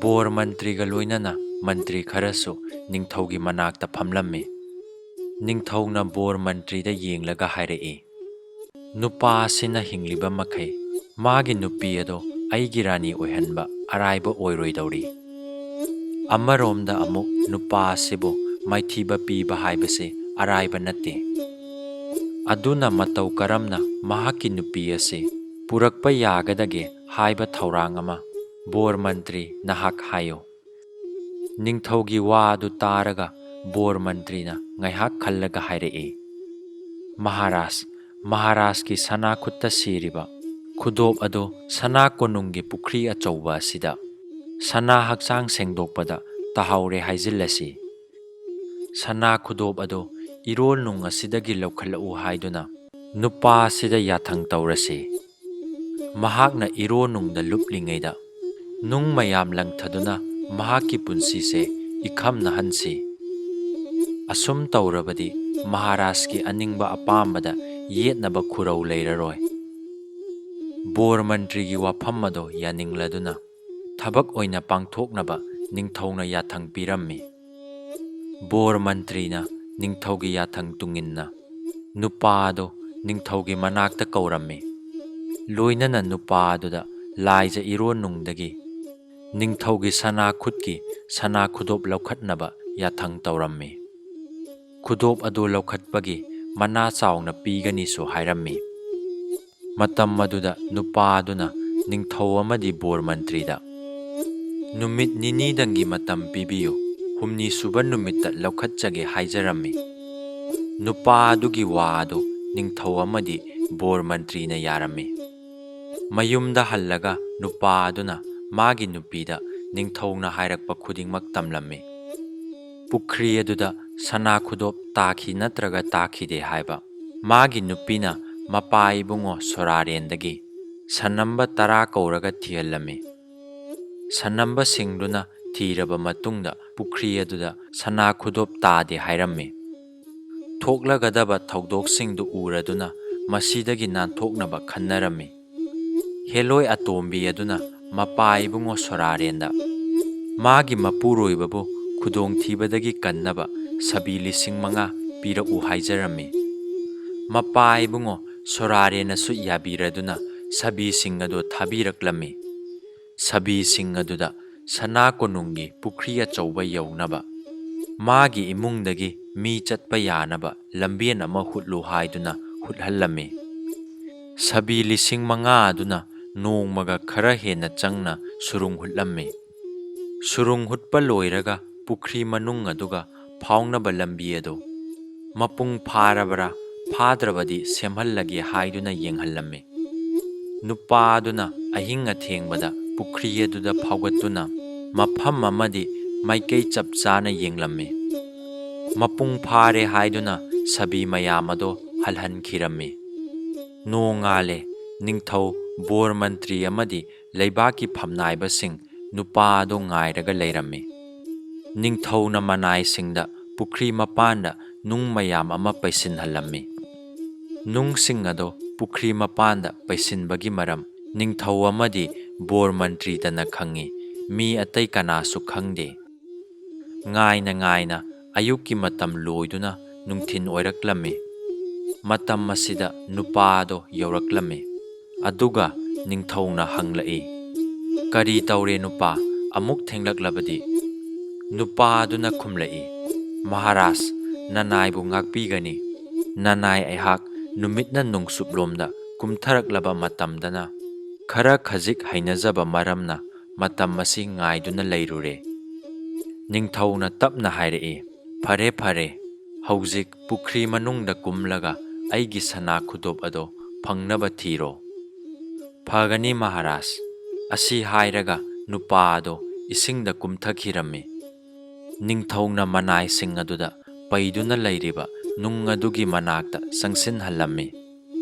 ꯕꯣꯔ ꯃꯟꯇ꯭ꯔꯤꯒ ꯂꯣꯏꯅꯅ ꯃꯟꯇ꯭ꯔꯤ ꯈꯔꯁꯨ ꯅꯤꯡꯊꯧꯒꯤ ꯃꯅꯥꯛꯇ ꯐꯝꯂꯝꯃꯤ꯫ ꯅꯤꯡꯊꯧꯅ ꯕꯣꯔ ꯃꯟꯇ꯭ꯔꯤꯗ ꯌꯦꯡꯂꯒ ꯍꯥꯏꯔꯛꯏ, ꯅꯨꯄꯥ ꯑꯁꯤꯅ ꯍꯤꯡꯂꯤꯕ ꯃꯈꯩ ꯃꯥꯒꯤ ꯅꯨꯄꯤ ꯑꯗꯣ ꯑꯩꯒꯤ ꯔꯥꯅꯤ ꯑꯣꯏꯍꯟꯕ ꯑꯔꯥꯏꯕ ꯑꯣꯏꯔꯣꯏꯗꯧꯔꯤ꯫ ꯑꯃꯔꯣꯝꯗ ꯑꯃꯨꯛ ꯅꯨꯄꯥ ꯑꯁꯤꯕꯨ ꯃꯥꯏꯊꯤꯕ ꯄꯤꯕ ꯍꯥꯏꯕꯁꯤ ꯑꯔꯥꯏꯕ ꯅꯠꯇꯦ꯫ ꯑꯗꯨꯅ ꯃꯇꯧ ꯀꯔꯝꯅ ꯃꯍꯥꯛꯀꯤ ꯅꯨꯄꯤ ꯑꯁꯤ ꯄꯨꯔꯛꯄ ꯌꯥꯒꯗꯒꯦ ꯍꯥꯏꯕ ꯊꯧꯔꯥꯡ ꯑꯃ ꯕꯣꯔ ꯃꯟꯇ꯭ꯔꯤ ꯅꯍꯥꯛ ꯍꯥꯏꯌꯨ꯫ ꯅꯤꯡꯊꯧꯒꯤ ꯋꯥ ꯑꯗꯨ ꯇꯥꯔꯒ ꯕꯣꯔ ꯃꯟꯇ꯭ꯔꯤꯅ ꯉꯥꯏꯍꯥꯛ ꯈꯜꯂꯒ ꯍꯥꯏꯔꯛꯏ, ꯃꯍꯥꯔꯥꯖ, ꯃꯍꯥꯔꯥꯖꯀꯤ ꯁꯅꯥꯈꯨꯠꯇ ꯁꯤꯔꯤꯕ ꯈꯨꯗꯣꯞ ꯑꯗꯨ ꯁꯅꯥ ꯀꯣꯅꯨꯡꯒꯤ ꯄꯨꯈ꯭ꯔꯤ ꯑꯆꯧꯕ ꯑꯁꯤꯗ ꯁꯅꯥ ꯍꯛꯆꯥꯡ ꯁꯦꯡꯗꯣꯛꯄꯗ ꯇꯥꯍꯧꯔꯦ ꯍꯥꯏꯖꯤꯜꯂꯁꯤ꯫ ꯁꯅꯥ ꯈꯨꯗꯣꯞ ꯑꯗꯨ ꯏꯔꯣꯜ ꯅꯨꯡ ꯑꯁꯤꯗꯒꯤ ꯂꯧꯈꯠꯂꯛꯎ ꯍꯥꯏꯗꯨꯅ ꯅꯨꯄꯥ ꯑꯁꯤꯗ ꯌꯥꯊꯪ ꯇꯧꯔꯁꯤ꯫ ꯃꯍꯥꯛꯅ ꯏꯔꯣꯅꯨꯡꯗ ꯂꯨꯞꯂꯤꯉꯩꯗ ꯅꯨꯡ ꯃꯌꯥꯝ ꯂꯪꯊꯗꯨꯅ ꯃꯍꯥꯛꯀꯤ ꯄꯨꯟꯁꯤꯁꯦ ꯏꯈꯝꯅꯍꯟꯁꯤ꯫ ꯑꯁꯨꯝ ꯇꯧꯔꯕꯗꯤ ꯃꯍꯥꯔꯥꯖꯀꯤ ꯑꯅꯤꯡꯕ ꯑꯄꯥꯝꯕꯗ ꯌꯦꯠꯅꯕ ꯈꯨꯔꯧ ꯂꯩꯔꯔꯣꯏ꯫ ꯕꯣꯔ ꯃꯟꯇ꯭ꯔꯤꯒꯤ ꯋꯥꯐꯝ ꯑꯗꯣ ꯌꯥꯅꯤꯡꯂꯗꯨꯅ ꯊꯕꯛ ꯑꯣꯏꯅ ꯄꯥꯡꯊꯣꯛꯅꯕ ꯅꯤꯡꯊꯧꯅ ꯌꯥꯊꯪ ꯄꯤꯔꯝꯃꯤ꯫ ꯕꯣꯔ ꯃꯟꯇ꯭ꯔꯤꯅ ꯅꯤꯡꯊꯧꯒꯤ ꯌꯥꯊꯪ ꯇꯨꯡꯏꯟꯅ ꯅꯨꯄꯥ ꯑꯗꯣ ꯅꯤꯡꯊꯧꯒꯤ ꯃꯅꯥꯛꯇ ꯀꯧꯔꯝꯃꯤ꯫ ꯂꯣꯏꯅꯅ ꯅꯨꯄꯥ ꯑꯗꯨꯗ ꯂꯥꯏꯖ ꯏꯔꯣꯟꯅꯨꯡꯗꯒꯤ ꯅꯤꯡꯊꯧꯒꯤ ꯁꯅꯥ ꯈꯨꯠꯀꯤ ꯁꯅꯥ ꯈꯨꯗꯣꯞ ꯂꯧꯈꯠꯅꯕ ꯌꯥꯊꯪ ꯇꯧꯔꯝꯃꯤ꯫ ꯈꯨꯗꯣꯞ ꯑꯗꯨ ꯂꯧꯈꯠꯄꯒꯤ ꯃꯅꯥ ꯆꯥꯎꯅ ꯄꯤꯒꯅꯤꯁꯨ ꯍꯥꯏꯔꯝꯃꯤ꯫ ꯃꯇꯝ ꯑꯗꯨꯗ ꯅꯨꯄꯥ ꯑꯗꯨꯅ ꯅꯤꯡꯊꯧ ꯑꯃꯗꯤ ꯕꯣꯔ ꯃꯟꯇ꯭ꯔꯤꯗ ꯅꯨꯃꯤꯠ ꯅꯤꯅꯤꯗꯪꯒꯤ ꯃꯇꯝ ꯄꯤꯕꯤꯌꯨ, ꯍꯨꯝꯅꯤ ꯁꯨꯕ ꯅꯨꯃꯤꯠꯇ ꯂꯧꯈꯠꯆꯒꯦ ꯍꯥꯏꯖꯔꯝꯃꯤ꯫ ꯅꯨꯄꯥ ꯑꯗꯨꯒꯤ ꯋꯥ ꯑꯗꯨ ꯅꯤꯡꯊꯧ ꯑꯃꯗꯤ ꯕꯣꯔ ꯃꯟꯇ꯭ꯔꯤꯅ ꯌꯥꯔꯝꯃꯤ꯫ ꯃꯌꯨꯝꯗ ꯍꯜꯂꯒ ꯅꯨꯄꯥ ꯑꯗꯨꯅ ꯃꯥꯒꯤ ꯅꯨꯄꯤꯗ ꯅꯤꯡꯊꯧꯅ ꯍꯥꯏꯔꯛꯄ ꯈꯨꯗꯤꯡꯃꯛ ꯇꯝꯂꯝꯃꯤ꯫ ꯄꯨꯈ꯭ꯔꯤ ꯑꯗꯨꯗ ꯁꯅꯥ ꯈꯨꯗꯣꯞ ꯇꯥꯈꯤ ꯅꯠꯇ꯭ꯔꯒ ꯇꯥꯈꯤꯗꯦ ꯍꯥꯏꯕ ꯃꯥꯒꯤ ꯅꯨꯄꯤꯅ ꯃꯄꯥ ꯏꯕꯨꯡꯉꯣ ꯁꯣꯔꯥꯔꯦꯟꯗꯒꯤ ꯁꯟꯅꯝꯕ 10 ꯀꯧꯔꯒ ꯊꯤꯍꯜꯂꯝꯃꯤ꯫ ꯁꯟꯅꯝꯕꯁꯤꯡꯗꯨꯅ ꯊꯤꯔꯕ ꯃꯇꯨꯡꯗ ꯄꯨꯈ꯭ꯔꯤ ꯑꯗꯨꯗ ꯁꯅꯥ ꯈꯨꯗꯣꯞ ꯇꯥꯗꯦ ꯍꯥꯏꯔꯝꯃꯤ꯫ ꯊꯣꯛꯂꯒꯗꯕ ꯊꯧꯗꯣꯛꯁꯤꯡꯗꯨ ꯎꯔꯗꯨꯅ ꯃꯁꯤꯗꯒꯤ ꯅꯥꯟꯊꯣꯛꯅꯕ ꯈꯟꯅꯔꯝꯃꯤ꯫ ꯍꯦꯂꯣꯏ ꯑꯇꯣꯝꯕꯤ ꯑꯗꯨꯅ ꯃꯄꯥ ꯏꯕꯨꯡꯉꯣ ꯁꯣꯔꯥꯔꯦꯟꯗ ꯃꯥꯒꯤ ꯃꯄꯨꯔꯣꯏꯕꯕꯨ ꯈꯨꯗꯣꯡꯊꯤꯕꯗꯒꯤ ꯀꯟꯅꯕ ꯁꯕꯤ 5,000 ꯄꯤꯔꯛꯎ ꯍꯥꯏꯖꯔꯝꯃꯤ꯫ ꯃꯄꯥ ꯏꯕꯨꯡꯉꯣ ꯁꯣꯔꯥꯔꯦꯟꯅꯁꯨ ꯌꯥꯕꯤꯔꯗꯨꯅ ꯁꯕꯤꯁꯤꯡ ꯑꯗꯨ ꯊꯥꯕꯤꯔꯛꯂꯝꯃꯤ꯫ ꯁꯕꯤꯁꯤꯡ ꯑꯗꯨꯗ ꯁꯅꯥ ꯀꯣꯅꯨꯡꯒꯤ ꯄꯨꯈ꯭ꯔꯤ ꯑꯆꯧꯕ ꯌꯧꯅꯕ ꯃꯥꯒꯤ ꯏꯃꯨꯡꯗꯒꯤ ꯃꯤ ꯆꯠꯄ ꯌꯥꯅꯕ ꯂꯝꯕꯦꯟ ꯑꯃ ꯍꯨꯠꯂꯨ ꯍꯥꯏꯗꯨꯅ ꯍꯨꯠꯍꯜꯂꯝꯃꯤ꯫ ꯁꯕꯤ 5,000 ꯑꯗꯨꯅ ꯅꯣꯡꯃꯒ ꯈꯔ ꯍꯦꯟꯅ ꯆꯪꯅ ꯁꯨꯔꯨꯡ ꯍꯨꯠꯂꯝꯃꯤ꯫ ꯁꯨꯔꯨꯡ ꯍꯨꯠꯄ ꯂꯣꯏꯔꯒ ꯄꯨꯈ꯭ꯔꯤ ꯃꯅꯨꯡ ꯑꯗꯨꯒ ꯐꯥꯎꯅꯕ ꯂꯝꯕꯤ ꯑꯗꯨ ꯃꯄꯨꯡ ꯐꯥꯔꯕꯔꯥ ꯐꯥꯗ꯭ꯔꯕꯗꯤ ꯁꯦꯝꯍꯜꯂꯒꯦ ꯍꯥꯏꯗꯨꯅ ꯌꯦꯡꯍꯜꯂꯝꯃꯤ꯫ ꯅꯨꯄꯥ ꯑꯗꯨꯅ ꯑꯍꯤꯡ ꯑꯊꯦꯡꯕꯗ ꯄꯨꯈ꯭ꯔꯤ ꯑꯗꯨꯗ ꯐꯥꯎꯒꯠꯇꯨꯅ ꯃꯐꯝ ꯑꯃꯗꯤ ꯃꯥꯏꯀꯩ ꯆꯞ ꯆꯥꯅ ꯌꯦꯡꯂꯝꯃꯤ꯫ ꯃꯄꯨꯡ ꯐꯥꯔꯦ ꯍꯥꯏꯗꯨꯅ ꯁꯕꯤ ꯃꯌꯥꯝ ꯑꯗꯣ ꯍꯜꯍꯟꯈꯤꯔꯝꯃꯤ꯫ ꯅꯣꯡꯉꯥꯜꯂꯦ꯫ ꯅꯤꯡꯊꯧ, ꯕꯣꯔ ꯃꯟꯇ꯭ꯔꯤ ꯑꯃꯗꯤ ꯂꯩꯕꯥꯛꯀꯤ ꯐꯝꯅꯥꯏꯕꯁꯤꯡ ꯅꯨꯄꯥ ꯑꯗꯣ ꯉꯥꯏꯔꯒ ꯂꯩꯔꯝꯃꯤ꯫ ꯅꯤꯡꯊꯧꯅ ꯃꯅꯥꯏꯁꯤꯡꯗ ꯄꯨꯈ꯭ꯔꯤ ꯃꯄꯥꯟꯗ ꯅꯨꯡ ꯃꯌꯥꯝ ꯑꯃ ꯄꯩꯁꯤꯟꯍꯜꯂꯝꯃꯤ꯫ ꯅꯨꯡꯁꯤꯡ ꯑꯗꯣ ꯄꯨꯈ꯭ꯔꯤ ꯃꯄꯥꯟꯗ ꯄꯩꯁꯤꯟꯕꯒꯤ ꯃꯔꯝ ꯅꯤꯡꯊꯧ ꯑꯃꯗꯤ ꯕꯣꯔ ꯃꯟꯇ꯭ꯔꯤꯗꯅ ꯈꯪꯉꯤ, ꯃꯤ ꯑꯇꯩ ꯀꯅꯥꯁꯨ ꯈꯪꯗꯦ꯫ ꯉꯥꯏꯅ ꯉꯥꯏꯅ ꯑꯌꯨꯛꯀꯤ ꯃꯇꯝ ꯂꯣꯏꯗꯨꯅ ꯅꯨꯡꯊꯤꯟ ꯑꯣꯏꯔꯛꯂꯝꯃꯤ꯫ ꯃꯇꯝ ꯑꯁꯤꯗ ꯅꯨꯄꯥ ꯑꯗꯣ ꯌꯧꯔꯛꯂꯝꯃꯤ꯫ ꯑꯗꯨꯒ ꯅꯤꯡꯊꯧꯅ ꯍꯪꯂꯛꯏ, ꯀꯔꯤ ꯇꯧꯔꯦ ꯅꯨꯄꯥ, ꯑꯃꯨꯛ ꯊꯦꯡꯂꯛꯂꯕꯗꯤ? ꯅꯨꯄꯥ ꯑꯗꯨꯅ ꯈꯨꯝꯂꯛꯏ, ꯃꯍꯥꯔꯥꯖ, ꯅꯅꯥꯏꯕꯨ ꯉꯥꯛꯄꯤꯒꯅꯤ꯫ ꯅꯅꯥꯏ ꯑꯩꯍꯥꯛ ꯅꯨꯃꯤꯠꯅ ꯅꯣꯡꯆꯨꯞꯂꯣꯝꯗ ꯀꯨꯝꯊꯔꯛꯂꯕ ꯃꯇꯝꯗꯅ ꯈꯔ ꯈꯖꯤꯛ ꯍꯩꯅꯖꯕ ꯃꯔꯝꯅ ꯃꯇꯝ ꯑꯁꯤ ꯉꯥꯏꯗꯨꯅ ꯂꯩꯔꯨꯔꯦ꯫ ꯅꯤꯡꯊꯧꯅ ꯇꯞꯅ ꯍꯥꯏꯔꯛꯏ, ꯐꯔꯦ ꯐꯔꯦ, ꯍꯧꯖꯤꯛ ꯄꯨꯈ꯭ꯔꯤ ꯃꯅꯨꯡꯗ ꯀꯨꯝꯂꯒ ꯑꯩꯒꯤ ꯁꯅꯥ ꯈꯨꯗꯣꯞ ꯑꯗꯣ ꯐꯪꯅꯕ ꯊꯤꯔꯣ꯫ ꯐꯒꯅꯤ ꯃꯍꯥꯔꯥꯖ꯫ ꯑꯁꯤ ꯍꯥꯏꯔꯒ ꯅꯨꯄꯥ ꯑꯗꯣ ꯏꯁꯤꯡꯗ ꯀꯨꯝꯊꯈꯤꯔꯝꯃꯤ꯫ ꯅꯤꯡꯊꯧꯅ ꯃꯅꯥꯏꯁꯤꯡ ꯑꯗꯨꯗ ꯄꯩꯗꯨꯅ ꯂꯩꯔꯤꯕ ꯅꯨꯡ ꯑꯗꯨꯒꯤ ꯃꯅꯥꯛꯇ ꯆꯪꯁꯤꯟꯍꯜꯂꯝꯃꯤ꯫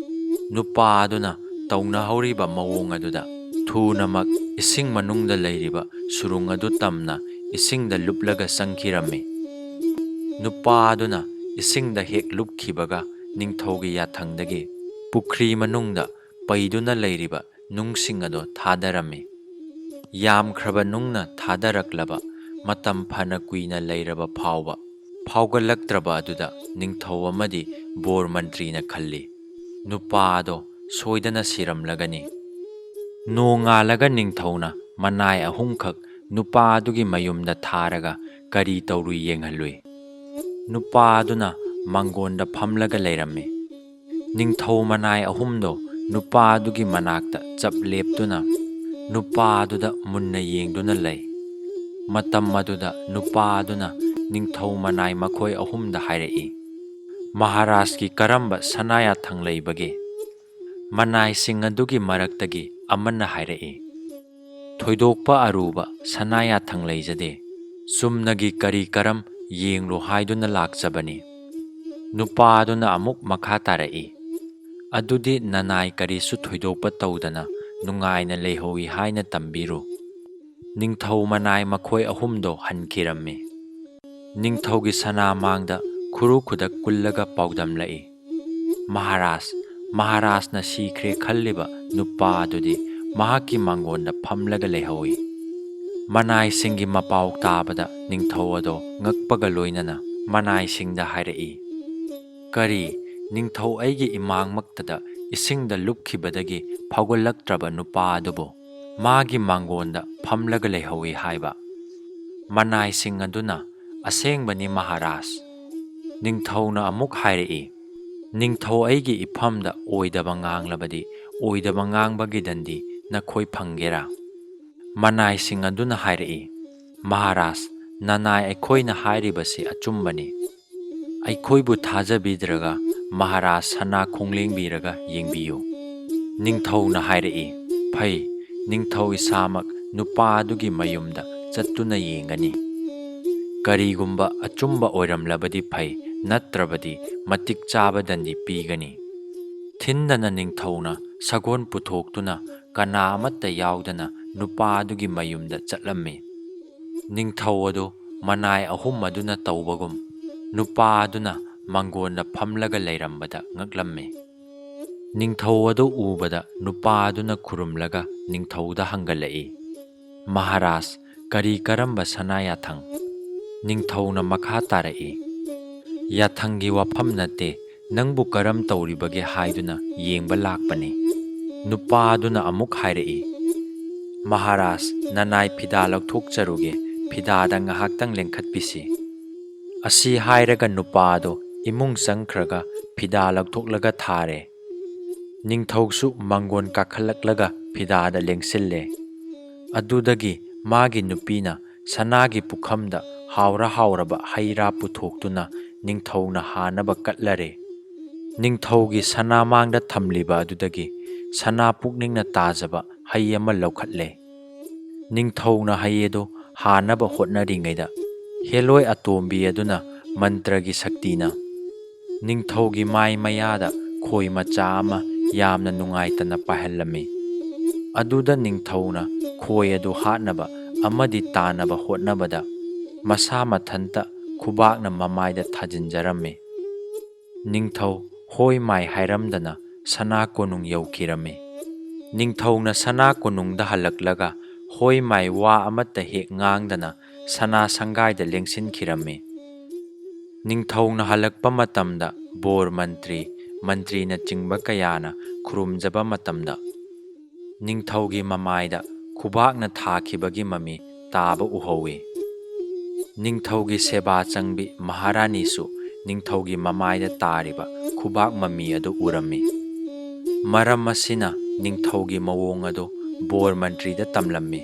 ꯅꯨꯄꯥ ꯑꯗꯨꯅ ꯇꯧꯅꯍꯧꯔꯤꯕ ꯃꯑꯣꯡ ꯑꯗꯨꯗ ꯊꯨꯅꯃꯛ ꯏꯁꯤꯡ ꯃꯅꯨꯡꯗ ꯂꯩꯔꯤꯕ ꯁꯨꯔꯨꯡ ꯑꯗꯨ ꯇꯝꯅ ꯏꯁꯤꯡꯗ ꯂꯨꯞꯂꯒ ꯆꯪꯈꯤꯔꯝꯃꯤ꯫ ꯅꯨꯄꯥ ꯑꯗꯨꯅ ꯏꯁꯤꯡꯗ ꯍꯦꯛ ꯂꯨꯞꯈꯤꯕꯒ ꯅꯤꯡꯊꯧꯒꯤ ꯌꯥꯊꯪꯗꯒꯤ ꯄꯨꯈ꯭ꯔꯤ ꯃꯅꯨꯡꯗ ꯄꯩꯗꯨꯅ ꯂꯩꯔꯤꯕ ꯅꯨꯡꯁꯤꯡ ꯑꯗꯣ ꯊꯥꯗꯔꯝꯃꯤ꯫ ꯌꯥꯝꯈ꯭ꯔꯕ ꯅꯨꯡꯅ ꯊꯥꯗꯔꯛꯂꯕ ꯃꯇꯝ ꯐꯅ ꯀꯨꯏꯅ ꯂꯩꯔꯕ ꯐꯥꯎꯕ ꯐꯥꯎꯒꯠꯂꯛꯇ꯭ꯔꯕ ꯑꯗꯨꯗ ꯅꯤꯡꯊꯧ ꯑꯃꯗꯤ ꯕꯣꯔ ꯃꯟꯇ꯭ꯔꯤꯅ ꯈꯜꯂꯤ, ꯅꯨꯄꯥ ꯑꯗꯣ ꯁꯣꯏꯗꯅ ꯁꯤꯔꯝꯂꯒꯅꯤ꯫ ꯅꯣꯡꯉꯥꯜꯂꯒ ꯅꯤꯡꯊꯧꯅ ꯃꯅꯥꯏ ꯑꯍꯨꯝꯈꯛ ꯅꯨꯄꯥ ꯑꯗꯨꯒꯤ ꯃꯌꯨꯝꯗ ꯊꯥꯔꯒ ꯀꯔꯤ ꯇꯧꯔꯨꯏ ꯌꯦꯡꯍꯜꯂꯨꯏ꯫ ꯅꯨꯄꯥ ꯑꯗꯨꯅ ꯃꯥꯡꯒꯣꯟꯗ ꯐꯝꯂꯒ ꯂꯩꯔꯝꯃꯤ꯫ ꯅꯤꯡꯊꯧ ꯃꯅꯥꯏ ꯑꯍꯨꯝꯗꯣ ꯅꯨꯄꯥ ꯑꯗꯨꯒꯤ ꯃꯅꯥꯛꯇ ꯆꯞ ꯂꯦꯞꯇꯨꯅ ꯅꯨꯄꯥ ꯑꯗꯨꯗ ꯃꯨꯟꯅ ꯌꯦꯡꯗꯨꯅ ꯂꯩ꯫ ꯃꯇꯝ ꯑꯗꯨꯗ ꯅꯨꯄꯥ ꯑꯗꯨꯅ ꯅꯤꯡꯊꯧ ꯃꯅꯥꯏ ꯃꯈꯣꯏ ꯑꯍꯨꯝꯗ ꯍꯥꯏꯔꯛꯏ, ꯃꯍꯥꯔꯥꯖꯀꯤ ꯀꯔꯝꯕ ꯁꯅꯥꯌꯥꯊꯪ ꯂꯩꯕꯒꯦ? ꯃꯅꯥꯏꯁꯤꯡ ꯑꯗꯨꯒꯤ ꯃꯔꯛꯇꯒꯤ ꯑꯃꯅ ꯍꯥꯏꯔꯛꯏ, ꯊꯣꯏꯗꯣꯛꯄ ꯑꯔꯨꯕ ꯁꯅꯥꯌꯥꯊꯪ ꯂꯩꯖꯗꯦ, ꯆꯨꯝꯅꯒꯤ ꯀꯔꯤ ꯀꯔꯝ ꯌꯦꯡꯂꯨ ꯍꯥꯏꯗꯨꯅ ꯂꯥꯛꯆꯕꯅꯤ꯫ ꯅꯨꯄꯥ ꯑꯗꯨꯅ ꯑꯃꯨꯛ ꯃꯈꯥ ꯇꯥꯔꯛꯏ, ꯑꯗꯨꯗꯤ ꯅꯅꯥꯏ ꯀꯔꯤꯁꯨ ꯊꯣꯏꯗꯣꯛꯄ ꯇꯧꯗꯅ ꯅꯨꯡꯉꯥꯏꯅ ꯂꯩꯍꯧꯏ ꯍꯥꯏꯅ ꯇꯝꯕꯤꯔꯨ꯫ ꯅꯤꯡꯊꯧ ꯃꯅꯥꯏ ꯃꯈꯣꯏ ꯑꯍꯨꯝꯗꯣ ꯍꯟꯈꯤꯔꯝꯃꯤ꯫ ꯅꯤꯡꯊꯧꯒꯤ ꯁꯅꯥꯃꯥꯡꯗ ꯈꯨꯔꯨ ꯈꯨꯗꯛ ꯀꯨꯜꯂꯒ ꯄꯥꯎꯗꯝꯂꯛꯏ, ꯃꯍꯥꯔꯥꯖ, ꯃꯍꯥꯔꯥꯖꯅ ꯁꯤꯈ꯭ꯔꯦ ꯈꯜꯂꯤꯕ ꯅꯨꯄꯥ ꯑꯗꯨꯗꯤ ꯃꯍꯥꯛꯀꯤ ꯃꯥꯡꯒꯣꯟꯗ ꯐꯝꯂꯒ ꯂꯩꯍꯧꯏ꯫ ꯃꯅꯥꯏꯁꯤꯡꯒꯤ ꯃꯄꯥꯎ ꯇꯥꯕꯗ ꯅꯤꯡꯊꯧ ꯑꯗꯣ ꯉꯛꯄꯒ ꯂꯣꯏꯅꯅ ꯃꯅꯥꯏꯁꯤꯡꯗ ꯍꯥꯏꯔꯛꯏ, ꯀꯔꯤ, ꯅꯤꯡꯊꯧ ꯑꯩꯒꯤ ꯏꯃꯥꯡꯃꯛꯇꯗ ꯏꯁꯤꯡꯗ ꯂꯨꯞꯈꯤꯕꯗꯒꯤ ꯐꯥꯎꯒꯠꯂꯛꯇ꯭ꯔꯕ ꯅꯨꯄꯥ ꯑꯗꯨꯕꯨ ꯃꯥꯒꯤ ꯃꯥꯡꯒꯣꯟꯗ ꯐꯝꯂꯒ ꯂꯩꯍꯧꯏ ꯍꯥꯏꯕ? ꯃꯅꯥꯏꯁꯤꯡ ꯑꯗꯨꯅ ꯑꯁꯦꯡꯕꯅꯤ ꯃꯍꯥꯔꯥꯖ꯫ ꯅꯤꯡꯊꯧꯅ ꯑꯃꯨꯛ ꯍꯥꯏꯔꯛꯏ, ꯅꯤꯡꯊꯧ ꯑꯩꯒꯤ ꯏꯐꯝꯗ ꯑꯣꯏꯗꯕ ꯉꯥꯡꯂꯕꯗꯤ ꯑꯣꯏꯗꯕ ꯉꯥꯡꯕꯒꯤ ꯗꯟꯗꯤ ꯅꯈꯣꯏ ꯐꯪꯒꯦꯔꯥ? ꯃꯅꯥꯏꯁꯤꯡ ꯑꯗꯨꯅ ꯍꯥꯏꯔꯛꯏ, ꯃꯍꯥꯔꯥꯖ, ꯅꯅꯥꯏ ꯑꯩꯈꯣꯏꯅ ꯍꯥꯏꯔꯤꯕꯁꯤ ꯑꯆꯨꯝꯕꯅꯤ꯫ ꯑꯩꯈꯣꯏꯕꯨ ꯊꯥꯖꯕꯤꯗ꯭ꯔꯒ ꯃꯍꯥꯔꯥꯖ ꯁꯅꯥ ꯈꯣꯡꯂꯦꯡꯕꯤꯔꯒ ꯌꯦꯡꯕꯤꯌꯨ꯫ ꯅꯤꯡꯊꯧꯅ ꯍꯥꯏꯔꯛꯏ, ꯐꯩ, ꯅꯤꯡꯊꯧ ꯏꯁꯥꯃꯛ ꯅꯨꯄꯥ ꯑꯗꯨꯒꯤ ꯃꯌꯨꯝꯗ ꯆꯠꯇꯨꯅ ꯌꯦꯡꯒꯅꯤ꯫ ꯀꯔꯤꯒꯨꯝꯕ ꯑꯆꯨꯝꯕ ꯑꯣꯏꯔꯝꯂꯕꯗꯤ ꯐꯩ, ꯅꯠꯇ꯭ꯔꯕꯗꯤ ꯃꯇꯤꯛ ꯆꯥꯕ ꯗꯟꯗꯤ ꯄꯤꯒꯅꯤ꯫ ꯊꯤꯟꯗꯅ ꯅꯤꯡꯊꯧꯅ ꯁꯒꯣꯜ ꯄꯨꯊꯣꯛꯇꯨꯅ ꯀꯅꯥ ꯑꯃꯠꯇ ꯌꯥꯎꯗꯅ ꯅꯨꯄꯥ ꯑꯗꯨꯒꯤ ꯃꯌꯨꯝꯗ ꯆꯠꯂꯝꯃꯤ꯫ ꯅꯤꯡꯊꯧ ꯑꯗꯨ ꯃꯅꯥꯏ ꯑꯍꯨꯝ ꯑꯗꯨꯅ ꯇꯧꯕꯒꯨꯝ ꯅꯨꯄꯥ ꯑꯗꯨꯅ ꯃꯥꯡꯒꯣꯟꯗ ꯐꯝꯂꯒ ꯂꯩꯔꯝꯕꯗ ꯉꯛꯂꯝꯃꯤ꯫ ꯅꯤꯡꯊꯧ ꯑꯗꯨ ꯎꯕꯗ ꯅꯨꯄꯥ ꯑꯗꯨꯅ ꯈꯨꯔꯨꯝꯂꯒ ꯅꯤꯡꯊꯧꯗ ꯍꯪꯒꯠꯂꯛꯏ, ꯃꯍꯥꯔꯥꯖ, ꯀꯔꯤ ꯀꯔꯝꯕ ꯁꯅꯥꯌꯥꯊꯪ? ꯅꯤꯡꯊꯧꯅ ꯃꯈꯥ ꯇꯥꯔꯛꯏ, ꯌꯥꯊꯪꯒꯤ ꯋꯥꯐꯝ ꯅꯠꯇꯦ, ꯅꯪꯕꯨ ꯀꯔꯝ ꯇꯧꯔꯤꯕꯒꯦ ꯍꯥꯏꯗꯨꯅ ꯌꯦꯡꯕ ꯂꯥꯛꯄꯅꯤ꯫ ꯅꯨꯄꯥ ꯑꯗꯨꯅ ꯑꯃꯨꯛ ꯍꯥꯏꯔꯛꯏ, ꯃꯍꯥꯔꯥꯖ, ꯅꯅꯥꯏ ꯐꯤꯗꯥ ꯂꯧꯊꯣꯛꯆꯔꯨꯒꯦ, ꯐꯤꯗꯥꯗ ꯉꯥꯏꯍꯥꯛꯇꯪ ꯂꯦꯡꯈꯠꯄꯤꯁꯤ꯫ ꯑꯁꯤ ꯍꯥꯏꯔꯒ ꯅꯨꯄꯥ ꯑꯗꯣ ꯏꯃꯨꯡ ꯆꯪꯈ꯭ꯔꯒ ꯐꯤꯗꯥ ꯂꯧꯊꯣꯛꯂꯒ ꯊꯥꯔꯦ꯫ ꯅꯤꯡꯊꯧꯁꯨ ꯃꯥꯡꯒꯣꯟ ꯀꯥꯈꯠꯂꯛꯂꯒ ꯐꯤꯗꯥꯗ ꯂꯦꯡꯁꯤꯜꯂꯦ꯫ ꯑꯗꯨꯗꯒꯤ ꯃꯥꯒꯤ ꯅꯨꯄꯤꯅ ꯁꯅꯥꯒꯤ ꯄꯨꯈꯝꯗ ꯍꯥꯎꯔ ꯍꯥꯎꯔꯕ ꯍꯩ ꯔꯥ ꯄꯨꯊꯣꯛꯇꯨꯅ ꯅꯤꯡꯊꯧꯅ ꯍꯥꯅꯕ ꯀꯠꯂꯔꯦ꯫ ꯅꯤꯡꯊꯧꯒꯤ ꯁꯅꯥꯃꯥꯡꯗ ꯊꯝꯂꯤꯕ ꯑꯗꯨꯗꯒꯤ ꯁꯅꯥ ꯄꯨꯛꯅꯤꯡꯅ ꯇꯥꯖꯕ ꯍꯩ ꯑꯃ ꯂꯧꯈꯠꯂꯦ꯫ ꯅꯤꯡꯊꯧꯅ ꯍꯩ ꯑꯗꯨ ꯍꯥꯅꯕ ꯍꯣꯠꯅꯔꯤꯉꯩꯗ ꯍꯦꯂꯣꯏ ꯑꯇꯣꯝꯕꯤ ꯑꯗꯨꯅ ꯃꯟꯇ꯭ꯔꯒꯤ ꯁꯛꯇꯤꯅ ꯅꯤꯡꯊꯧꯒꯤ ꯃꯥꯏ ꯃꯌꯥꯗ ꯈꯣꯏ ꯃꯆꯥ ꯑꯃ ꯌꯥꯝꯅ ꯅꯨꯡꯉꯥꯏꯇꯅ ꯄꯥꯏꯍꯜꯂꯝꯃꯤ꯫ ꯑꯗꯨꯗ ꯅꯤꯡꯊꯧꯅ ꯈꯣꯏ ꯑꯗꯨ ꯍꯥꯠꯅꯕ ꯑꯃꯗꯤ ꯇꯥꯅꯕ ꯍꯣꯠꯅꯕꯗ ꯃꯁꯥ ꯃꯊꯟꯇ ꯈꯨꯕꯥꯛꯅ ꯃꯃꯥꯏꯗ ꯊꯥꯖꯤꯟꯖꯔꯝꯃꯤ꯫ ꯅꯤꯡꯊꯧ ꯍꯣꯏ ꯃꯥꯏ ꯍꯥꯏꯔꯝꯗꯅ ꯁꯅꯥ ꯀꯣꯅꯨꯡ ꯌꯧꯈꯤꯔꯝꯃꯤ꯫ ꯅꯤꯡꯊꯧꯅ ꯁꯅꯥ ꯀꯣꯅꯨꯡꯗ ꯍꯜꯂꯛꯂꯒ ꯍꯣꯏ ꯃꯥꯏ ꯋꯥ ꯑꯃꯠꯇ ꯍꯦꯛ ꯉꯥꯡꯗꯅ ꯁꯅꯥ ꯁꯪꯒꯥꯏꯗ ꯂꯦꯡꯁꯤꯟꯈꯤꯔꯝꯃꯤ꯫ ꯅꯤꯡꯊꯧꯅ ꯍꯜꯂꯛꯄ ꯃꯇꯝꯗ ꯕꯣꯔ ꯃꯟꯇ꯭ꯔꯤ, ꯃꯟꯇ꯭ꯔꯤꯅꯆꯤꯡꯕ ꯀꯌꯥꯅ ꯈꯨꯔꯨꯝꯖꯕ ꯃꯇꯝꯗ ꯅꯤꯡꯊꯧꯒꯤ ꯃꯃꯥꯏꯗ ꯈꯨꯕꯥꯛꯅ ꯊꯥꯈꯤꯕꯒꯤ ꯃꯃꯤ ꯇꯥꯕ ꯎꯍꯧꯏ꯫ ꯅꯤꯡꯊꯧꯒꯤ ꯁꯦꯕꯥ ꯆꯪꯕꯤ ꯃꯍꯥꯔꯥꯅꯤꯁꯨ ꯅꯤꯡꯊꯧꯒꯤ ꯃꯃꯥꯏꯗ ꯇꯥꯔꯤꯕ ꯈꯨꯕꯥꯛ ꯃꯃꯤ ꯑꯗꯨ ꯎꯔꯝꯃꯤ꯫ ꯃꯔꯝ ꯑꯁꯤꯅ ꯅꯤꯡꯊꯧꯒꯤ ꯃꯑꯣꯡ ꯑꯗꯨ ꯕꯣꯔ ꯃꯟꯇ꯭ꯔꯤꯗ ꯇꯝꯂꯝꯃꯤ꯫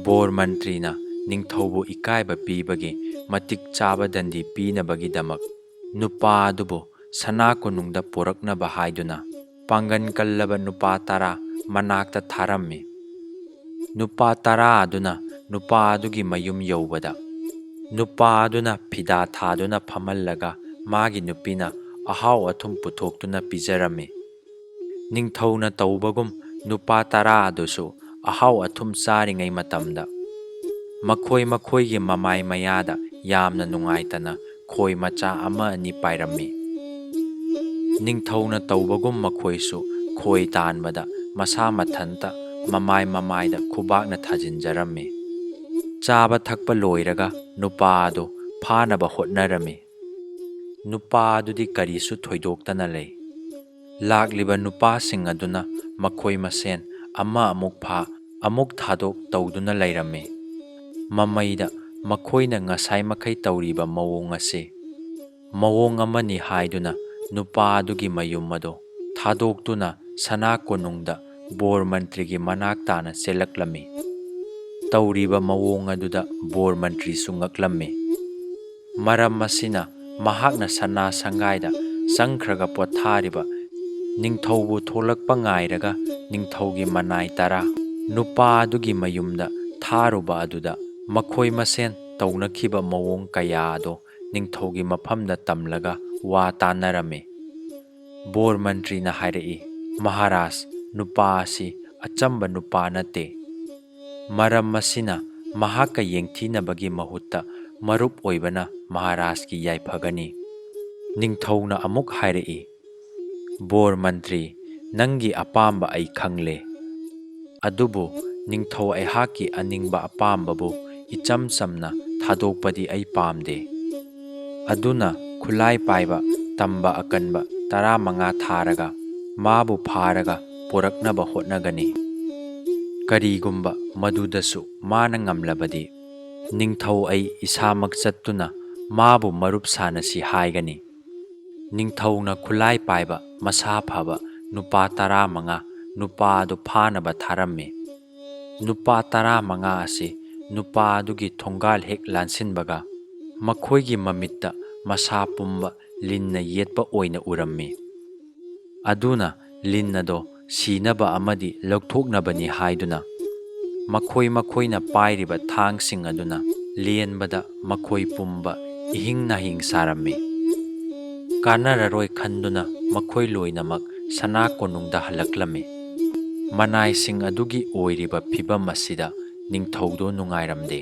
ꯕꯣꯔ ꯃꯟꯇ꯭ꯔꯤꯅ ꯅꯤꯡꯊꯧꯕꯨ ꯏꯀꯥꯏꯕ ꯄꯤꯕꯒꯤ ꯃꯇꯤꯛ ꯆꯥꯕ ꯗꯟꯗꯤ ꯄꯤꯅꯕꯒꯤꯗꯃꯛ ꯅꯨꯄꯥ ꯑꯗꯨꯕꯨ ꯁꯅꯥ ꯀꯣꯅꯨꯡꯗ ꯄꯣꯔꯛꯅꯕ ꯍꯥꯏꯗꯨꯅ ꯄꯥꯡꯒꯟ ꯀꯜꯂꯕ ꯅꯨꯄꯥ 10 ꯃꯅꯥꯛꯇ ꯊꯥꯔꯝꯃꯤ꯫ ꯅꯨꯄꯥ 10 ꯑꯗꯨꯅ ꯅꯨꯄꯥ ꯑꯗꯨꯒꯤ ꯃꯌꯨꯝ ꯌꯧꯕꯗ ꯅꯨꯄꯥ ꯑꯗꯨꯅ ꯐꯤꯗꯥ ꯊꯥꯗꯨꯅ ꯐꯝꯍꯜꯂꯒ ꯃꯥꯒꯤ ꯅꯨꯄꯤꯅ ꯑꯍꯥꯎ ꯑꯊꯨꯝ ꯄꯨꯊꯣꯛꯇꯨꯅ ꯄꯤꯖꯔꯝꯃꯤ꯫ ꯅꯤꯡꯊꯧꯅ ꯇꯧꯕꯒꯨꯝ ꯅꯨꯄꯥ 10 ꯑꯗꯨꯁꯨ ꯑꯍꯥꯎ ꯑꯊꯨꯝ ꯆꯥꯔꯤꯉꯩ ꯃꯇꯝꯗ ꯃꯈꯣꯏ ꯃꯈꯣꯏꯒꯤ ꯃꯃꯥꯏ ꯃꯌꯥꯗ ꯌꯥꯝꯅ ꯅꯨꯡꯉꯥꯏꯇꯅ ꯈꯣꯏ ꯃꯆꯥ ꯑꯃ ꯑꯅꯤ ꯄꯥꯏꯔꯝꯃꯤ꯫ ꯅꯤꯡꯊꯧꯅ ꯇꯧꯕꯒꯨꯝ ꯃꯈꯣꯏꯁꯨ ꯈꯣꯏ ꯇꯥꯟꯕꯗ ꯃꯁꯥ ꯃꯊꯟꯇ ꯃꯃꯥꯏꯗ ꯈꯨꯕꯥꯛꯅ ꯊꯥꯖꯤꯟꯖꯔꯝꯃꯤ꯫ ꯆꯥꯕ ꯊꯛꯄ ꯂꯣꯏꯔꯒ ꯅꯨꯄꯥ ꯑꯗꯨ ꯐꯥꯅꯕ ꯍꯣꯠꯅꯔꯝꯃꯤ꯫ ꯅꯨꯄꯥ ꯑꯗꯨꯗꯤ ꯀꯔꯤꯁꯨ ꯊꯣꯏꯗꯣꯛꯇꯅ ꯂꯩ꯫ ꯂꯥꯛꯂꯤꯕ ꯅꯨꯄꯥꯁꯤꯡ ꯑꯗꯨꯅ ꯃꯈꯣꯏ ꯃꯁꯦꯟ ꯑꯃ ꯑꯃꯨꯛ ꯐꯥ ꯑꯃꯨꯛ ꯊꯥꯗꯣꯛ ꯇꯧꯗꯨꯅ ꯂꯩꯔꯝꯃꯤ꯫ ꯃꯃꯩꯗ ꯃꯈꯣꯏꯅ ꯉꯁꯥꯏ ꯃꯈꯩ ꯇꯧꯔꯤꯕ ꯃꯑꯣꯡ ꯑꯁꯤ ꯃꯑꯣꯡ ꯑꯃꯅꯤ ꯍꯥꯏꯗꯨꯅ ꯅꯨꯄꯥ ꯑꯗꯨꯒꯤ ꯃꯌꯨꯝ ꯑꯗꯨ ꯊꯥꯗꯣꯛꯇꯨꯅ ꯁꯅꯥ ꯀꯣꯅꯨꯡꯗ ꯕꯣꯔ ꯃꯟꯇ꯭ꯔꯤꯒꯤ ꯃꯅꯥꯛ ꯇꯥꯅ ꯆꯦꯜꯂꯛꯂꯝꯃꯤ꯫ ꯇꯧꯔꯤꯕ ꯃꯑꯣꯡ ꯑꯗꯨꯗ ꯕꯣꯔ ꯃꯟꯇ꯭ꯔꯤꯁꯨ ꯉꯛꯂꯝꯃꯤ꯫ ꯃꯔꯝ ꯑꯁꯤꯅ ꯃꯍꯥꯛꯅ ꯁꯅꯥ ꯁꯪꯒꯥꯏꯗ ꯆꯪꯈ꯭ꯔꯒ ꯄꯣꯊꯥꯔꯤꯕ ꯅꯤꯡꯊꯧꯕꯨ ꯊꯣꯛꯂꯛꯄ ꯉꯥꯏꯔꯒ ꯅꯤꯡꯊꯧꯒꯤ ꯃꯅꯥꯏ 10 ꯅꯨꯄꯥ ꯑꯗꯨꯒꯤ ꯃꯌꯨꯝꯗ ꯊꯥꯔꯨꯕ ꯑꯗꯨꯗ ꯃꯈꯣꯏ ꯃꯁꯦꯟ ꯇꯧꯅꯈꯤꯕ ꯃꯑꯣꯡ ꯀꯌꯥ ꯑꯗꯣ ꯅꯤꯡꯊꯧꯒꯤ ꯃꯐꯝꯗ ꯇꯝꯂꯒ ꯋꯥ ꯇꯥꯟꯅꯔꯝꯃꯤ꯫ ꯕꯣꯔ ꯃꯟꯇ꯭ꯔꯤꯅ ꯍꯥꯏꯔꯛꯏ, "ꯃꯍꯥꯔꯥꯖ, ꯅꯨꯄꯥ ꯑꯁꯤ ꯑꯆꯝꯕ ꯅꯨꯄꯥ ꯅꯠꯇꯦ꯫ ꯃꯔꯝ ꯑꯁꯤꯅ ꯃꯍꯥꯛꯀ ꯌꯦꯡꯊꯤꯅꯕꯒꯤ ꯃꯍꯨꯠꯇ ꯃꯔꯨꯞ ꯑꯣꯏꯕꯅ ꯃꯍꯥꯔꯥꯖꯀꯤ ꯌꯥꯏꯐꯒꯅꯤ"꯫ ꯅꯤꯡꯊꯧꯅ ꯑꯃꯨꯛ ꯍꯥꯏꯔꯛꯏ, "ꯕꯣꯔ ꯃꯟꯇ꯭ꯔꯤ, ꯅꯪꯒꯤ ꯑꯄꯥꯝꯕ ꯑꯩ ꯈꯪꯂꯦ꯫ ꯑꯗꯨꯕꯨ ꯅꯤꯡꯊꯧ ꯑꯩꯍꯥꯛꯀꯤ ꯑꯅꯤꯡꯕ ꯑꯄꯥꯝꯕꯕꯨ ꯏꯆꯝ ꯆꯝꯅ ꯊꯥꯗꯣꯛꯄꯗꯤ ꯑꯩ ꯄꯥꯝꯗꯦ꯫ ꯑꯗꯨꯅ ꯈꯨꯠꯂꯥꯏ ꯄꯥꯏꯕ ꯇꯝꯕ ꯑꯀꯟꯕ 15 ꯊꯥꯔꯒ ꯃꯥꯕꯨ ꯐꯥꯔꯒ ꯄꯣꯔꯛꯅꯕ ꯍꯣꯠꯅꯒꯅꯤ꯫ ꯀꯔꯤꯒꯨꯝꯕ ꯃꯗꯨꯗꯁꯨ ꯃꯥꯅ ꯉꯝꯂꯕꯗꯤ ꯅꯤꯡꯊꯧ ꯑꯩ ꯏꯁꯥꯃꯛ ꯆꯠꯇꯨꯅ ꯃꯥꯕꯨ ꯃꯔꯨꯞ ꯁꯥꯅꯁꯤ ꯍꯥꯏꯒꯅꯤ"꯫ ꯅꯤꯡꯊꯧꯅ ꯈꯨꯠꯂꯥꯏ ꯄꯥꯏꯕ ꯃꯁꯥ ꯐꯕ ꯅꯨꯄꯥ 15 ꯅꯨꯄꯥ ꯑꯗꯨ ꯐꯥꯅꯕ ꯊꯥꯔꯝꯃꯤ꯫ ꯅꯨꯄꯥ 15 ꯑꯁꯤ ꯅꯨꯄꯥ ꯑꯗꯨꯒꯤ ꯊꯣꯡꯒꯥꯜ ꯍꯦꯛ ꯂꯥꯟꯁꯤꯟꯕꯒ ꯃꯈꯣꯏꯒꯤ ꯃꯃꯤꯠꯇ ꯃꯁꯥ ꯄꯨꯝꯕ ꯂꯤꯟꯅ ꯌꯦꯠꯄ ꯑꯣꯏꯅ ꯎꯔꯝꯃꯤ꯫ ꯑꯗꯨꯅ ꯂꯤꯟ ꯑꯗꯣ ꯁꯤꯅꯕ ꯑꯃꯗꯤ ꯂꯧꯊꯣꯛꯅꯕꯅꯤ ꯍꯥꯏꯗꯨꯅ ꯃꯈꯣꯏꯅ ꯄꯥꯏꯔꯤꯕ ꯊꯥꯡꯁꯤꯡ ꯑꯗꯨꯅ ꯂꯦꯟꯕꯗ ꯃꯈꯣꯏ ꯄꯨꯝꯕ ꯏꯍꯤꯡ ꯅꯥꯍꯤꯡ ꯁꯥꯔꯝꯃꯤ꯫ ꯀꯥꯟꯅꯔꯔꯣꯏ ꯈꯟꯗꯨꯅ ꯃꯈꯣꯏ ꯂꯣꯏꯅꯃꯛ ꯁꯅꯥ ꯀꯣꯅꯨꯡꯗ ꯍꯜꯂꯛꯂꯝꯃꯤ꯫ ꯃꯅꯥꯏꯁꯤꯡ ꯑꯗꯨꯒꯤ ꯑꯣꯏꯔꯤꯕ ꯐꯤꯚꯝ ꯑꯁꯤꯗ ꯅꯤꯡꯊꯧꯗꯣ ꯅꯨꯡꯉꯥꯏꯔꯝꯗꯦ꯫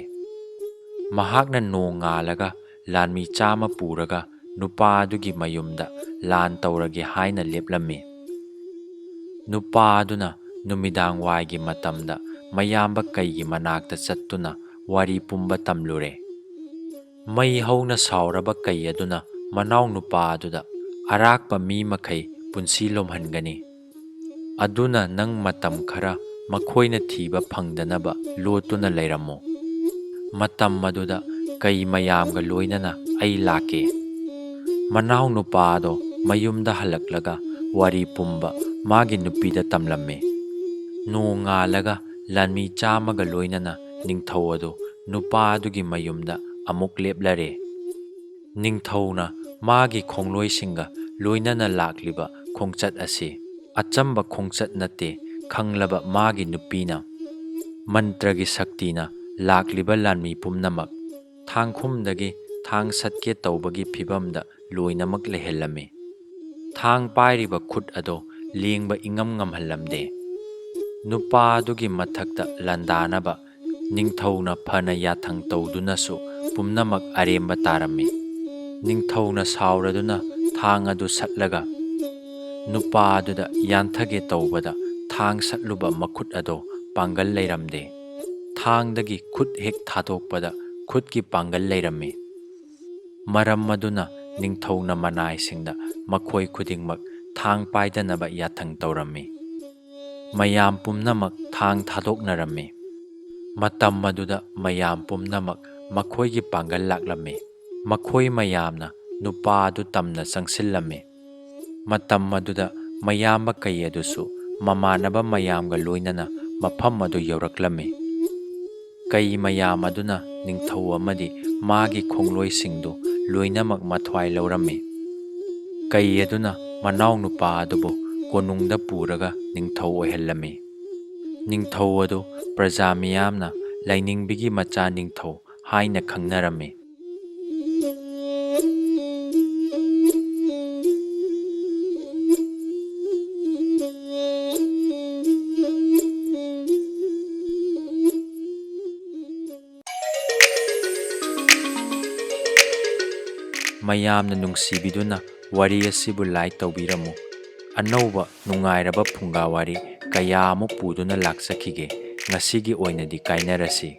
ꯃꯍꯥꯛꯅ ꯅꯣꯡ ꯉꯥꯜꯂꯒ ꯂꯥꯟꯃꯤ 100 ꯄꯨꯔꯒ ꯅꯨꯄꯥ ꯑꯗꯨꯒꯤ ꯃꯌꯨꯝꯗ ꯂꯥꯟ ꯇꯧꯔꯒꯦ ꯍꯥꯏꯅ ꯂꯦꯞꯂꯝꯃꯤ꯫ ꯅꯨꯄꯥ ꯑꯗꯨꯅ ꯅꯨꯃꯤꯗꯥꯡꯋꯥꯏꯒꯤ ꯃꯇꯝꯗ ꯃꯌꯥꯝꯕ ꯀꯩꯒꯤ ꯃꯅꯥꯛꯇ ꯆꯠꯇꯨꯅ ꯋꯥꯔꯤ ꯄꯨꯝꯕ ꯇꯝꯂꯨꯔꯦ꯫ ꯃꯩ ꯍꯧꯅ ꯁꯥꯎꯔꯕ ꯀꯩ ꯑꯗꯨꯅ ꯃꯅꯥꯎ ꯅꯨꯄꯥ ꯑꯗꯨꯗ, "ꯑꯔꯥꯛꯄ ꯃꯤ ꯃꯈꯩ ꯄꯨꯟꯁꯤ ꯂꯣꯝꯍꯟꯒꯅꯤ꯫ ꯑꯗꯨꯅ ꯅꯪ ꯃꯇꯝ ꯈꯔ ꯃꯈꯣꯏꯅ ꯊꯤꯕ ꯐꯪꯗꯅꯕ ꯂꯣꯠꯇꯨꯅ ꯂꯩꯔꯝꯃꯨ꯫ ꯃꯇꯝ ꯑꯗꯨꯗ ꯀꯩ ꯃꯌꯥꯝꯒ ꯂꯣꯏꯅꯅ ꯑꯩ ꯂꯥꯛꯀꯦ"꯫ ꯃꯅꯥꯎ ꯅꯨꯄꯥ ꯑꯗꯣ ꯃꯌꯨꯝꯗ ꯍꯜꯂꯛꯂꯒ ꯋꯥꯔꯤ ꯄꯨꯝꯕ ꯃꯥꯒꯤ ꯅꯨꯄꯤꯗ ꯇꯝꯂꯝꯃꯤ꯫ ꯅꯣꯡ ꯉꯥꯜꯂꯒ ꯂꯥꯟꯃꯤ 100ꯒ ꯂꯣꯏꯅꯅ ꯅꯤꯡꯊꯧ ꯑꯗꯨ ꯅꯨꯄꯥ ꯑꯗꯨꯒꯤ ꯃꯌꯨꯝꯗ ꯑꯃꯨꯛ ꯂꯦꯞꯂꯔꯦ꯫ ꯅꯤꯡꯊꯧꯅ ꯃꯥꯒꯤ ꯈꯣꯡꯂꯣꯏꯁꯤꯡꯒ ꯂꯣꯏꯅꯅ ꯂꯥꯛꯂꯤꯕ ꯈꯣꯡꯆꯠ ꯑꯁꯤ ꯑꯆꯝꯕ ꯈꯣꯡꯆꯠ ꯅꯠꯇꯦ ꯈꯪꯂꯕ ꯃꯥꯒꯤ ꯅꯨꯄꯤꯅ ꯃꯟꯇ꯭ꯔꯒꯤ ꯁꯛꯇꯤꯅ ꯂꯥꯛꯂꯤꯕ ꯂꯥꯟꯃꯤ ꯄꯨꯝꯅꯃꯛ ꯊꯥꯡꯈꯨꯝꯗꯒꯤ ꯊꯥꯡ ꯁꯠꯀꯦ ꯇꯧꯕꯒꯤ ꯐꯤꯚꯝꯗ ꯂꯣꯏꯅꯃꯛ ꯂꯩꯍꯜꯂꯝꯃꯤ꯫ ꯊꯥꯡ ꯄꯥꯏꯔꯤꯕ ꯈꯨꯠ ꯑꯗꯣ ꯂꯦꯡꯕ ꯏꯉꯝ ꯉꯝꯍꯜꯂꯝꯗꯦ꯫ ꯅꯨꯄꯥ ꯑꯗꯨꯒꯤ ꯃꯊꯛꯇ ꯂꯥꯟꯗꯥꯅꯕ ꯅꯤꯡꯊꯧꯅ ꯐꯅ ꯌꯥꯊꯪ ꯇꯧꯗꯨꯅꯁꯨ ꯄꯨꯝꯅꯃꯛ ꯑꯔꯦꯝꯕ ꯇꯥꯔꯝꯃꯤ꯫ ꯅꯤꯡꯊꯧꯅ ꯁꯥꯎꯔꯗꯨꯅ ꯊꯥꯡ ꯑꯗꯨ ꯁꯠꯂꯒ ꯅꯨꯄꯥ ꯑꯗꯨꯗ ꯌꯥꯟꯊꯒꯦ ꯇꯧꯕꯗ ꯊꯥꯡ ꯁꯠꯂꯨꯕ ꯃꯈꯨꯠ ꯑꯗꯣ ꯄꯥꯡꯒꯜ ꯂꯩꯔꯝꯗꯦ꯫ ꯊꯥꯡꯗꯒꯤ ꯈꯨꯠ ꯍꯦꯛ ꯊꯥꯗꯣꯛꯄꯗ ꯈꯨꯠꯀꯤ ꯄꯥꯡꯒꯜ ꯂꯩꯔꯝꯃꯤ꯫ ꯃꯔꯝ ꯑꯗꯨꯅ ꯅꯤꯡꯊꯧꯅ ꯃꯅꯥꯏꯁꯤꯡꯗ ꯃꯈꯣꯏ ꯈꯨꯗꯤꯡꯃꯛ ꯊꯥꯡ ꯄꯥꯏꯗꯅꯕ ꯌꯥꯊꯪ ꯇꯧꯔꯝꯃꯤ꯫ ꯃꯌꯥꯝ ꯄꯨꯝꯅꯃꯛ ꯊꯥꯡ ꯊꯥꯗꯣꯛꯅꯔꯝꯃꯤ꯫ ꯃꯇꯝ ꯑꯗꯨꯗ ꯃꯌꯥꯝ ꯄꯨꯝꯅꯃꯛ ꯃꯈꯣꯏꯒꯤ ꯄꯥꯡꯒꯜ ꯂꯥꯛꯂꯝꯃꯤ꯫ ꯃꯈꯣꯏ ꯃꯌꯥꯝꯅ ꯅꯨꯄꯥ ꯑꯗꯨ ꯇꯝꯅ ꯆꯪꯁꯤꯜꯂꯝꯃꯤ꯫ ꯃꯇꯝ ꯑꯗꯨꯗ ꯃꯌꯥꯝꯕ ꯀꯩ ꯑꯗꯨꯁꯨ ꯃꯃꯥꯟꯅꯕ ꯃꯌꯥꯝꯒ ꯂꯣꯏꯅꯅ ꯃꯐꯝ ꯑꯗꯨ ꯌꯧꯔꯛꯂꯝꯃꯤ꯫ ꯀꯩ ꯃꯌꯥꯝ ꯑꯗꯨꯅ ꯅꯤꯡꯊꯧ ꯑꯃꯗꯤ ꯃꯥꯒꯤ ꯈꯣꯡꯂꯣꯏꯁꯤꯡꯗꯨ ꯂꯣꯏꯅꯃꯛ ꯃꯊ꯭ꯋꯥꯏ ꯂꯧꯔꯝꯃꯤ꯫ ꯀꯩ ꯑꯗꯨꯅ ꯃꯅꯥꯎ ꯅꯨꯄꯥ ꯑꯗꯨꯕꯨ ꯀꯣꯅꯨꯡꯗ ꯄꯨꯔꯒ ꯅꯤꯡꯊꯧ ꯑꯣꯏꯍꯜꯂꯝꯃꯤ꯫ ꯅꯤꯡꯊꯧ ꯑꯗꯨ ꯄ꯭ꯔꯖꯥ ꯃꯤꯌꯥꯝꯅ ꯂꯥꯏꯅꯤꯡꯕꯤꯒꯤ ꯃꯆꯥ ꯅꯤꯡꯊꯧ ꯍꯥꯏꯅ ꯈꯪꯅꯔꯝꯃꯤ꯫ ꯃꯌꯥꯝꯅ ꯅꯨꯡꯁꯤꯕꯤꯗꯨꯅ ꯋꯥꯔꯤ ꯑꯁꯤꯕꯨ ꯂꯥꯏꯛ ꯇꯧꯕꯤꯔꯝꯃꯨ꯫ ꯑꯅꯧꯕ ꯅꯨꯡꯉꯥꯏꯔꯕ ꯐꯨꯡꯒꯥ ꯋꯥꯔꯤ ꯀꯌꯥꯃꯨꯛ ꯄꯨꯗꯨꯅ ꯂꯥꯛꯆꯈꯤꯒꯦ, ꯉꯁꯤꯒꯤ ꯑꯣꯏꯅꯗꯤ ꯀꯥꯏꯅꯔꯁꯤ